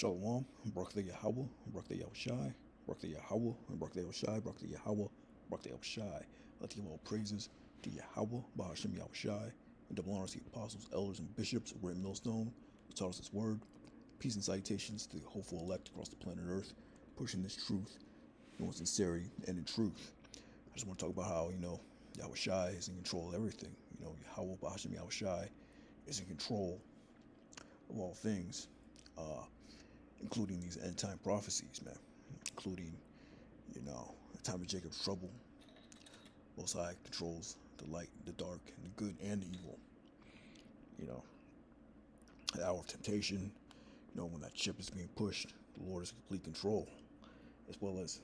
Shalom, Barak the Yahweh, Barak the Yahushai, Barak the Yahweh, Barak the Yahushai, Barak the Yahweh, Barak the Yahushai. Let the all praises to Yahweh, Bahashem Yahushai, and double honors to the apostles, elders, and bishops of Great Millstone, who taught us His word. Peace and salutations to the hopeful elect across the planet Earth, pushing this truth in sincerity and in truth. I just want to talk about how, Yahushai is in control of everything. Yahweh, Bahashem Yahushai, is in control of all things. Including these end time prophecies, man. Including, the time of Jacob's trouble. Most High controls the light, the dark, and the good and the evil. The hour of temptation, when that ship is being pushed, the Lord is in complete control. As well as,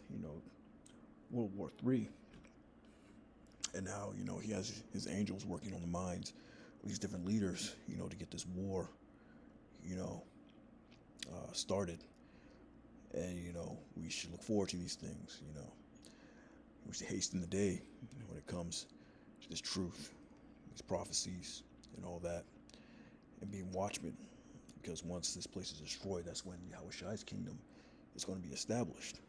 World War III. And how, he has his angels working on the minds of these different leaders, to get this war, started. And, we should look forward to these things, We should hasten the day when it comes to this truth, these prophecies, and all that. And being watchmen. Because once this place is destroyed, that's when Yahushai's kingdom is going to be established.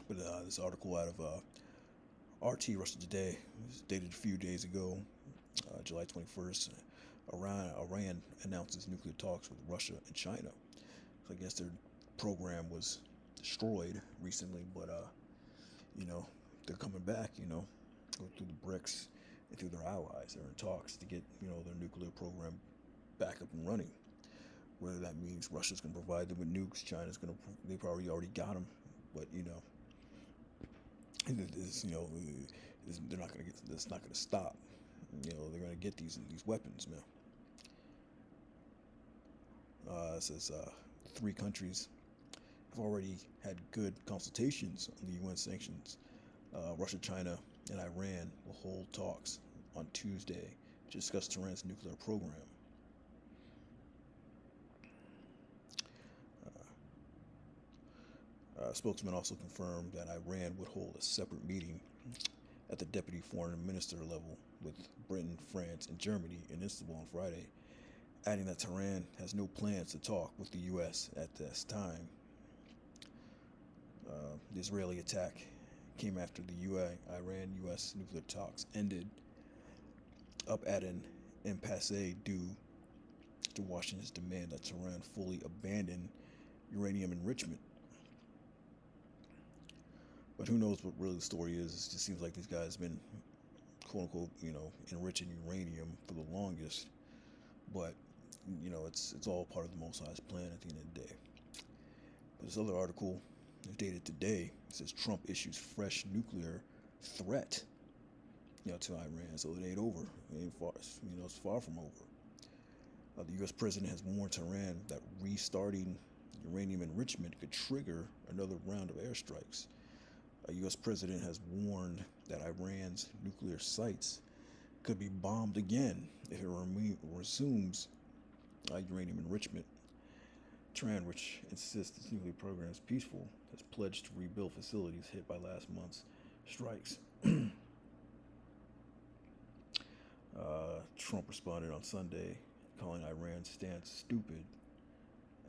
But this article out of RT Russia Today was dated a few days ago, July 21st. Iran announces nuclear talks with Russia and China. So I guess their program was destroyed recently, but they're coming back, go through the BRICS and through their allies. They're in talks to get, their nuclear program back up and running. Whether that means Russia's going to provide them with nukes, China's going to, they probably already got them, but they're not going to get, it's not going to stop. They're going to get these weapons, man. It says 3 countries have already had good consultations on the UN sanctions. Russia, China, and Iran will hold talks on Tuesday to discuss Tehran's nuclear program. Spokesman also confirmed that Iran would hold a separate meeting at the deputy foreign minister level with Britain, France, and Germany in Istanbul on Friday, adding that Tehran has no plans to talk with the U.S. at this time. The Israeli attack came after the Iran-U.S. nuclear talks ended up at an impasse due to Washington's demand that Tehran fully abandon uranium enrichment. But who knows what really the story is? It just seems like these guys have been, quote unquote, enriching uranium for the longest. But, it's all part of the Most High's plan at the end of the day. But this other article is dated today. It says Trump issues fresh nuclear threat, to Iran. So it ain't over. It ain't far. It's far from over. The U.S. president has warned Tehran that restarting uranium enrichment could trigger another round of airstrikes. A U.S. president has warned that Iran's nuclear sites could be bombed again if it resumes uranium enrichment. Tehran, which insists its nuclear program is peaceful, has pledged to rebuild facilities hit by last month's strikes. Trump responded on Sunday, calling Iran's stance stupid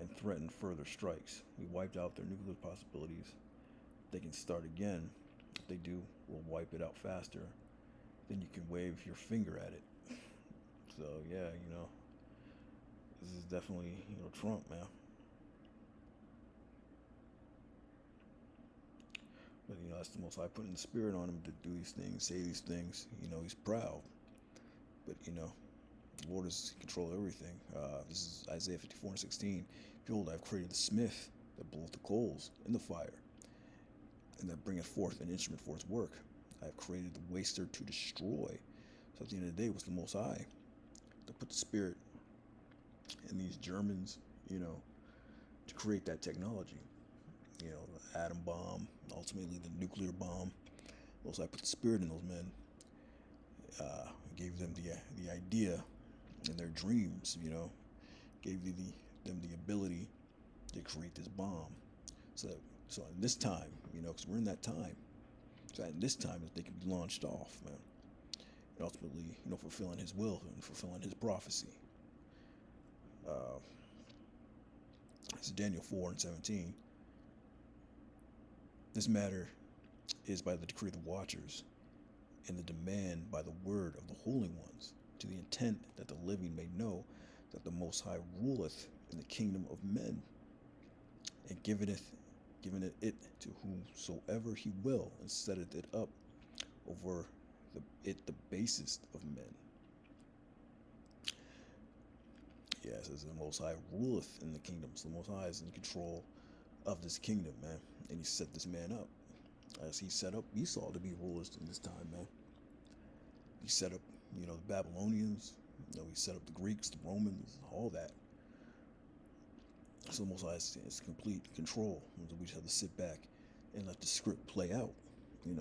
and threatened further strikes. We wiped out their nuclear possibilities. They can start again. If they do, we'll wipe it out faster. Then you can wave your finger at it. So yeah, this is definitely, Trump, man. But that's the Most High putting the spirit on him to do these things, say these things. He's proud. But the Lord is in control of everything. This is Isaiah 54:16. Behold, I have created the smith that bloweth the coals in the fire, and that bringeth forth an instrument for its work. I have created the waster to destroy. So at the end of the day, it was the Most High to put the spirit in these Germans, to create that technology. The atom bomb, ultimately the nuclear bomb. Most High put the spirit in those men. Gave them the idea and their dreams, gave them the ability to create this bomb. So in this time, because we're in that time, so in this time that they can be launched off, man, and ultimately, fulfilling His will and fulfilling His prophecy. This is Daniel 4 and 17. This matter is by the decree of the watchers, and the demand by the word of the holy ones, to the intent that the living may know that the Most High ruleth in the kingdom of men, and giveth it to whomsoever he will, and setteth it up over the basest of men. Yeah, it says the Most High ruleth in the kingdom. So the Most High is in control of this kingdom, man. And he set this man up. As he set up Esau to be rulers in this time, man. He set up, the Babylonians. He set up the Greeks, the Romans, all that. So the Most High is complete control. So we just have to sit back and let the script play out.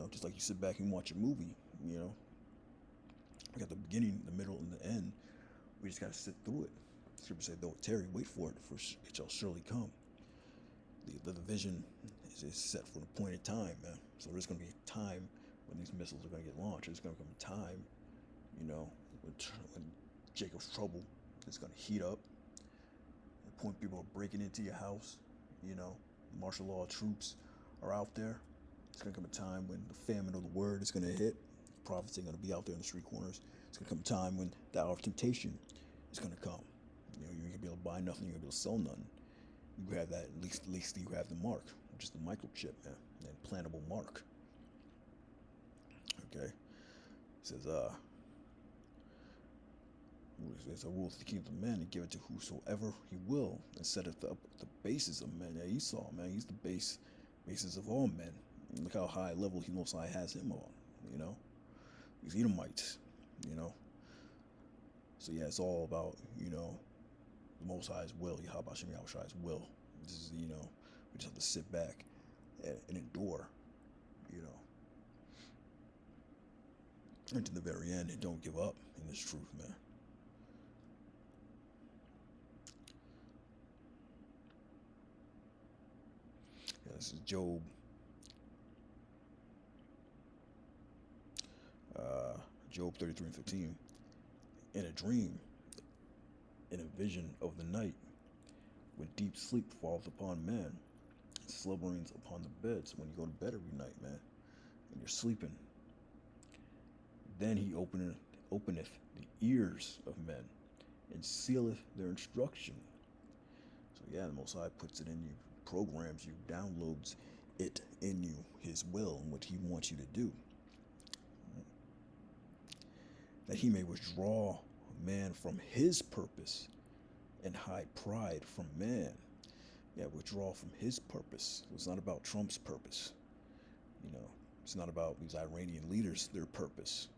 Just like you sit back and watch a movie, We got the beginning, the middle, and the end. We just got to sit through it. Scripture said, though tarry, wait for it, for it shall surely come. The vision is set for an appointed time, man. So there's going to be a time when these missiles are going to get launched. There's going to come a time, when Jacob's trouble is going to heat up. At the point people are breaking into your house, martial law troops are out there. It's going to come a time when the famine of the word is going to hit. Prophets are going to be out there in the street corners. It's going to come a time when the hour of temptation is going to come. You're going to be able to buy nothing. You're going to be able to sell nothing. You have that, at least you have the mark, which is the microchip, man, the implantable mark. Okay. It says, I rule the kingdom of men and give it to whosoever he will, and set it up the basis of men. Yeah, Esau, man, he's the basis of all men. Look how high level he Most High has him on, These Edomites, So yeah, it's all about, the Most High's will, Yahweh Shem Yahushai's will. This is, we just have to sit back and endure, until the very end, and don't give up in this truth, man. Yeah, this is Job. Job 33 and 15. In a dream, in a vision of the night, when deep sleep falleth upon man, slumberings upon the beds, when you go to bed every night, man, and you're sleeping, then he openeth the ears of men, and sealeth their instruction. So yeah, the Most High puts it in you, programs you, downloads it in you, his will, and what he wants you to do. That he may withdraw man from his purpose and hide pride from man. Yeah, withdraw from his purpose. It's not about Trump's purpose. It's not about these Iranian leaders, their purpose.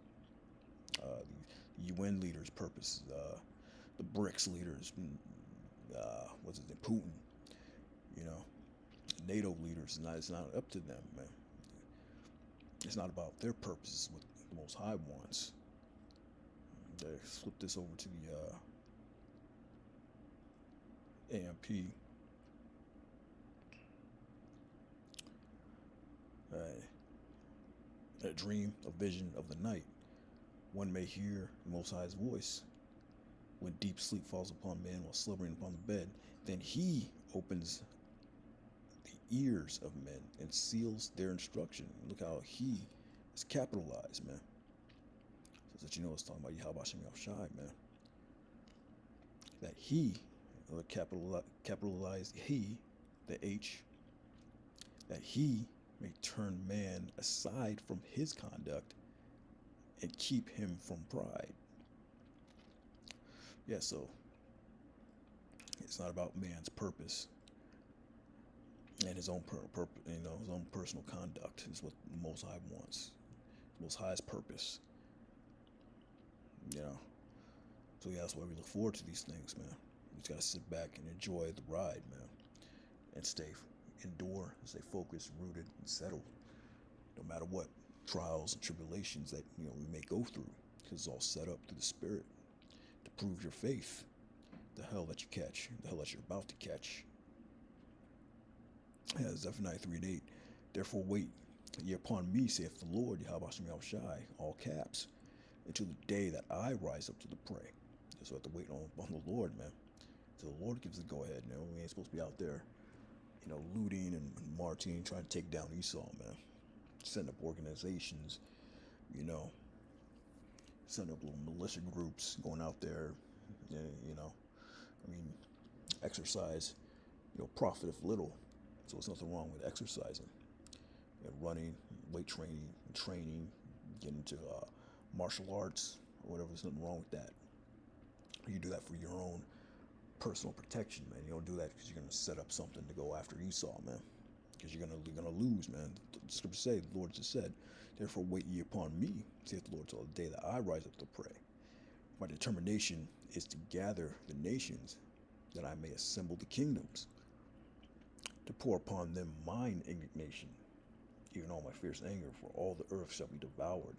The UN leaders' purpose. The BRICS leaders. Putin. NATO leaders. It's not up to them, man. It's not about their purposes. What the Most High wants. They flip this over to the AMP. A dream, a vision of the night. One may hear the Most High's voice. When deep sleep falls upon man while slumbering upon the bed, then he opens the ears of men and seals their instruction. Look how he is capitalized, man. So that it's talking about Yahweh Shem Yahushai, man. That he, capitalized he, the H, that he may turn man aside from his conduct and keep him from pride. Yeah, so it's not about man's purpose and his own his own personal conduct is what the Most High wants. The Most High's purpose. So yeah, that's why we look forward to these things, man. You just gotta sit back and enjoy the ride, man, and endure, stay focused, rooted, and settled, no matter what trials and tribulations that we may go through, because it's all set up through the Spirit to prove your faith. The hell that you catch, the hell that you're about to catch. Yeah, Zephaniah 3 and 8. Therefore wait ye upon me, saith the Lord, Yahweh Shem Yahushai, all caps, until the day that I rise up to the prey. So I have to wait on the Lord, man. So the Lord gives the go ahead. We ain't supposed to be out there, looting and marching, trying to take down Esau, man. Setting up organizations, you know, setting up little militia groups, going out there, you know, I mean, exercise, profiteth little. So there's nothing wrong with exercising and running, weight training, getting into martial arts or whatever. There's nothing wrong with that. You do that for your own personal protection, man. You don't do that because you're gonna set up something to go after Esau, man. Because you're gonna lose, man. The scriptures say, the Lord just said, "Therefore wait ye upon me, saith the Lord, till the day that I rise up to pray. My determination is to gather the nations, that I may assemble the kingdoms, to pour upon them mine indignation, even all my fierce anger, for all the earth shall be devoured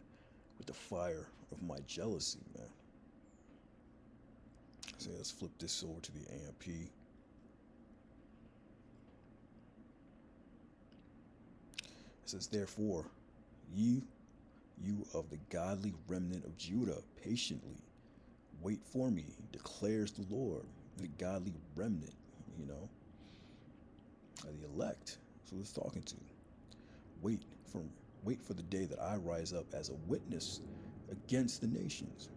with the fire of my jealousy," man. So let's flip this over to the AMP. It says, "Therefore, you of the godly remnant of Judah, patiently wait for me, declares the Lord." The godly remnant, the elect. So it's talking to. Wait for wait for the day that I rise up as a witness against the nations.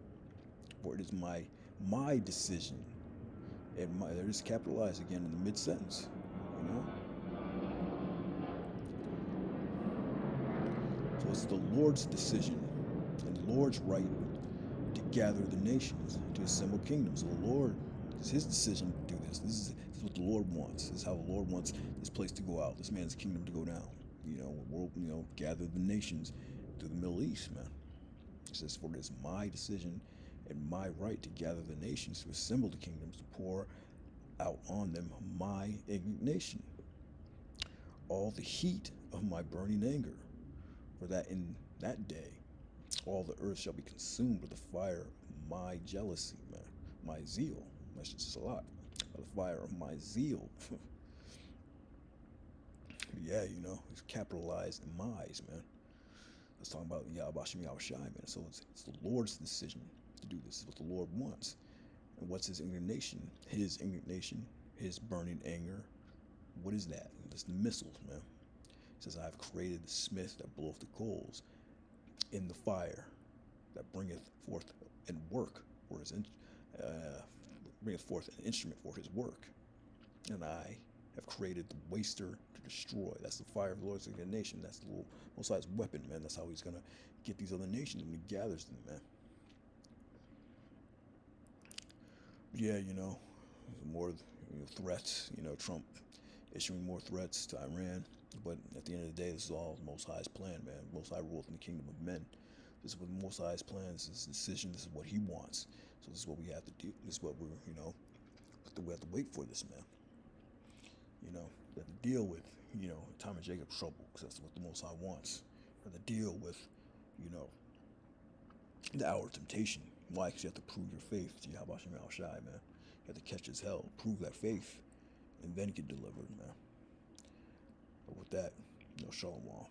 For it is my decision. And there is capitalized again in the mid sentence. So it's the Lord's decision and the Lord's right to gather the nations, to assemble kingdoms. So the Lord, it's his decision to do this. This is what the Lord wants. This is how the Lord wants this place to go out, this man's kingdom to go down. Gather the nations through the Middle East, man. It says, "For it is my decision and my right to gather the nations, to assemble the kingdoms, to pour out on them my indignation, all the heat of my burning anger, for that in that day all the earth shall be consumed with the fire of my jealousy," man. My zeal. That's just a lot. By the fire of my zeal. Yeah, it's capitalized in my's, man. Let's talk about Yahbashim Yahushai, man. So it's the Lord's decision to do this. It's what the Lord wants. And what's his indignation? His indignation, his burning anger. What is that? It's the missiles, man. It says, "I have created the smith that bloweth the coals in the fire, that bringeth forth and work for his bringeth forth an instrument for his work. And I have created the waster to destroy." That's the fire of the Lord's indignation. That's the Most High's weapon, man. That's how he's gonna get these other nations when he gathers them, man. Yeah, more threats. Trump issuing more threats to Iran. But at the end of the day, this is all Most High's plan, man. Most High ruleth in the kingdom of men. This is what Most High's plan is. This decision. This is what he wants. So this is what we have to do. This is what we have to wait for this, man. We have to deal with, time of Jacob's trouble, because that's what the Most High wants. We have to deal with, the hour of temptation. Why? Because you have to prove your faith to Yahweh Shai, man. You have to catch his hell, prove that faith, and then get delivered, man. But with that, shalom.